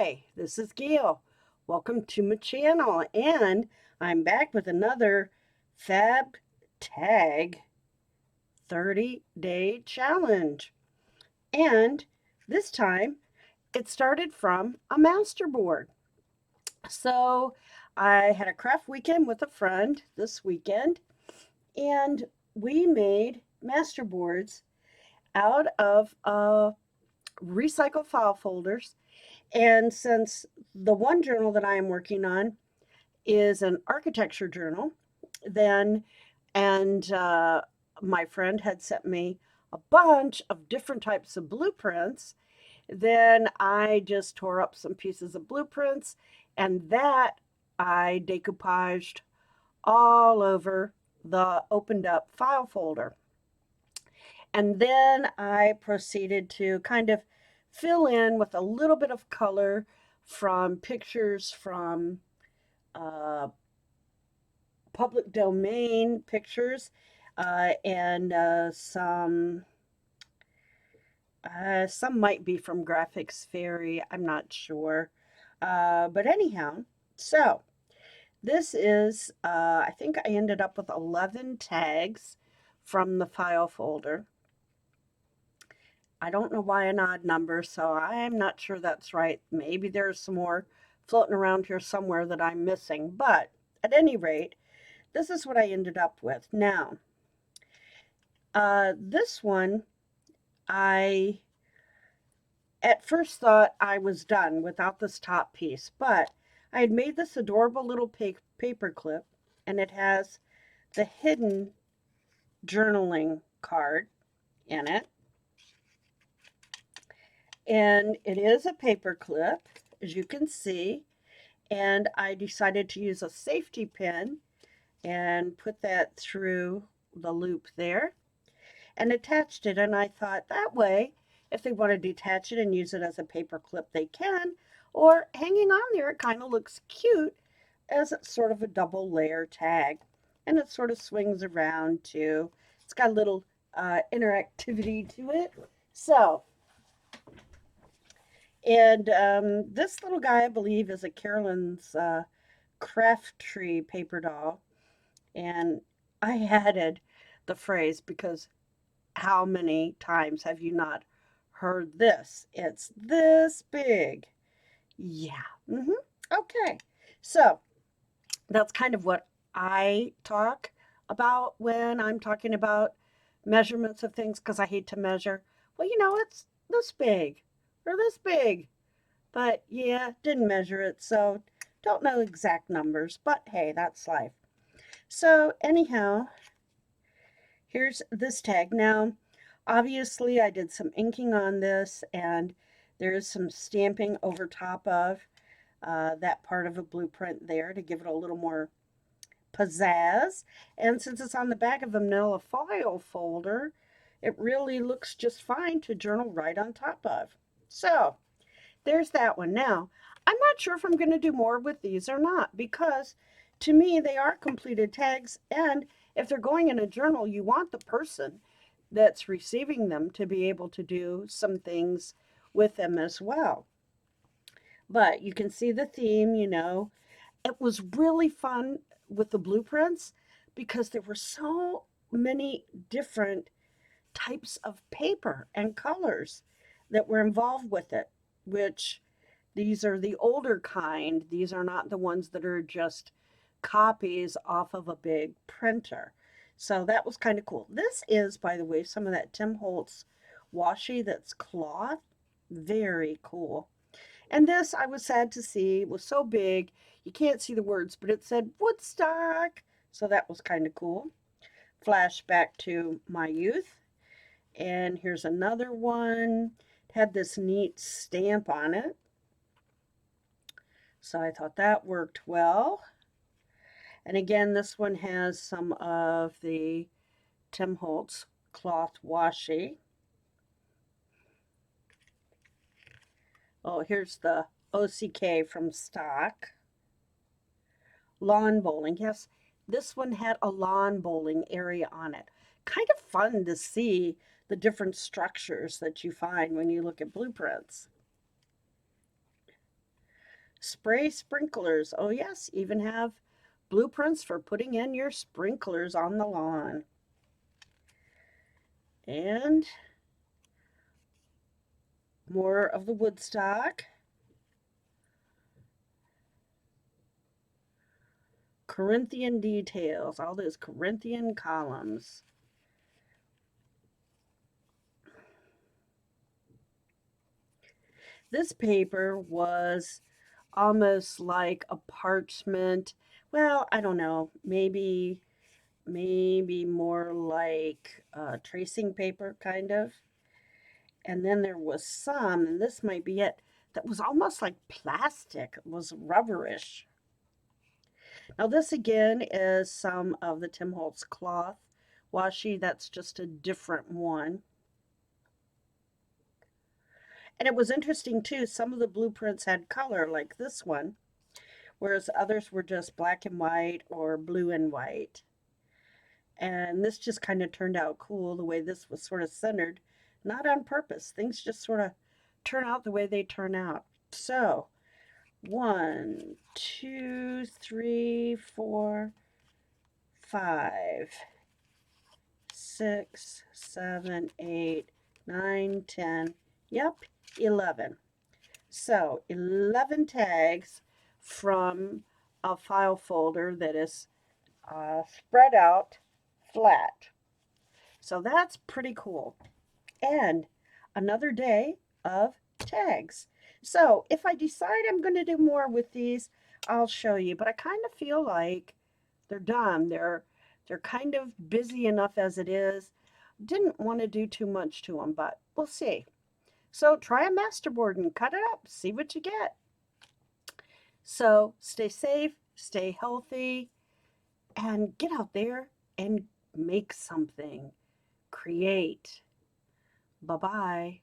Hi, this is Gail. Welcome to my channel, and I'm back with another Fab Tag 30-day challenge. And this time it started from a masterboard. So I had a craft weekend with a friend this weekend, and we made masterboards out of recycled file folders. And since the one journal that I am working on is an architecture journal, then, and my friend had sent me a bunch of different types of blueprints, then I just tore up some pieces of blueprints and that I decoupaged all over the opened up file folder. And then I proceeded to kind of fill in with a little bit of color from pictures from uh, public domain pictures and some might be from Graphics Fairy. I'm not sure. But anyhow, so this is, I think I ended up with 11 tags from the file folder. I don't know why an odd number, so I'm not sure that's right. Maybe there's some more floating around here somewhere that I'm missing. But at any rate, this is what I ended up with. Now, this one, I at first thought I was done without this top piece, but I had made this adorable little paper clip, and it has the hidden journaling card in it. And it is a paper clip, as you can see, and I decided to use a safety pin and put that through the loop there and attached it. And I thought that way, if they want to detach it and use it as a paper clip, they can. Or hanging on there, it kind of looks cute as it's sort of a double layer tag. And it sort of swings around too. It's got a little interactivity to it. So, and this little guy, I believe, is a Carolyn's craft tree paper doll. And I added the phrase because how many times have you not heard this? It's this big. Yeah. Okay. So that's kind of what I talk about when I'm talking about measurements of things because I hate to measure. Well, it's this big or this big. But yeah, didn't measure it, so don't know exact numbers. But hey, that's life. So anyhow, here's this tag. Now, obviously, I did some inking on this, and there's some stamping over top of that part of a blueprint there to give it a little more pizzazz. And since it's on the back of a manila file folder, it really looks just fine to journal right on top of. So, there's that one. Now, I'm not sure if I'm going to do more with these or not because to me they are completed tags, and if they're going in a journal, you want the person that's receiving them to be able to do some things with them as well. But you can see the theme, It was really fun with the blueprints because there were so many different types of paper and colors that were involved with it, which these are the older kind. These are not the ones that are just copies off of a big printer. So that was kind of cool. This is, by the way, some of that Tim Holtz washi that's cloth. Very cool. And this, I was sad to see, was so big. You can't see the words, but it said Woodstock. So that was kind of cool. Flashback to my youth. And here's another one. It had this neat stamp on it. So I thought that worked well. And again, this one has some of the Tim Holtz cloth washi. Oh, here's the OCK from stock. Lawn bowling. Yes, this one had a lawn bowling area on it. Kind of fun to see the different structures that you find when you look at blueprints. Spray sprinklers. Oh yes, even have blueprints for putting in your sprinklers on the lawn. And more of the woodstock. Corinthian details, all those Corinthian columns. This paper was almost like a parchment. Well, I don't know, maybe more like tracing paper kind of. And then there was some, and this might be it, that was almost like plastic. It was rubberish. Now this again is some of the Tim Holtz cloth washi. That's just a different one. And it was interesting too, some of the blueprints had color like this one, whereas others were just black and white or blue and white. And this just kind of turned out cool the way this was sort of centered, not on purpose. Things just sort of turn out the way they turn out. So, 1, 2, 3, 4, 5, 6, 7, 8, 9, 10. Yep, 11. So 11 tags from a file folder that is spread out flat. So that's pretty cool. And another day of tags. So if I decide I'm going to do more with these, I'll show you. But I kind of feel like they're done. They're kind of busy enough as it is. Didn't want to do too much to them, but we'll see. So try a Masterboard and cut it up. See what you get. So stay safe, stay healthy, and get out there and make something. Create. Bye-bye.